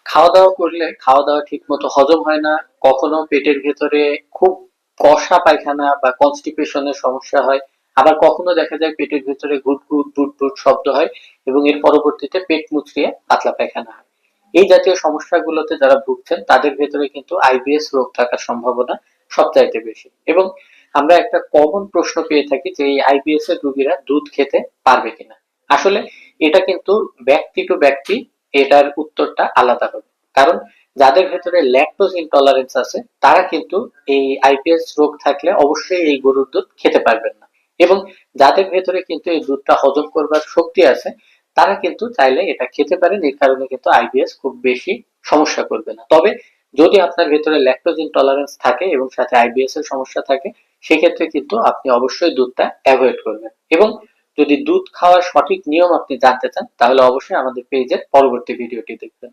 খাওয়া দাওয়া করলে খাওয়া দাওয়া ঠিক মতো হজম হয় না, কখনো পেটের ভেতরে খুব কষা পায়খানা বা কনস্টিপেশনের সমস্যা হয়, আবার কখনো দেখা যায় পেটের ভেতরে গুট গুট বুট বুট শব্দ হয় এবং এর পরবর্তীতে পেট মুচড়িয়ে পাতলা পায়খানা হয়। এই জাতীয় সমস্যাগুলোতে যারা ভুগছেন তাদের ভেতরে কিন্তু আইবিএস রোগ থাকার সম্ভাবনা সবচাইতে বেশি। এবং আমরা একটা কমন প্রশ্ন পেয়ে থাকি যে এই আইবিএস এর রোগীরা দুধ খেতে পারবে কিনা। আসলে এটা কিন্তু ব্যক্তি টু ব্যক্তি এটার উত্তরটা আলাদা হবে। কারণ যাদের ভেতরে ল্যাকটোজ ইনটলারেন্স আছে তারা কিন্তু এই আইবিএস রোগ থাকলে অবশ্যই এই গরুর দুধ খেতে পারবেন না। এবং যাদের ভেতরে কিন্তু এই দুধটা হজম করবার শক্তি আছে তারা কিন্তু চাইলে এটা খেতে পারেন, এর কারণে কিন্তু আইবিএস খুব বেশি সমস্যা করবে না। তবে যদি আপনার ভেতরে ল্যাকটোজ ইনটলারেন্স থাকে এবং সাথে আইবিএস এর সমস্যা থাকে সেক্ষেত্রে কিন্তু আপনি অবশ্যই দুধটা অ্যাভয়েড করবেন। এবং যদি দুধ খাওয়ার সঠিক নিয়ম আপনি জানতে চান তাহলে অবশ্যই আমাদের পেজের পরবর্তী ভিডিওটি দেখবেন।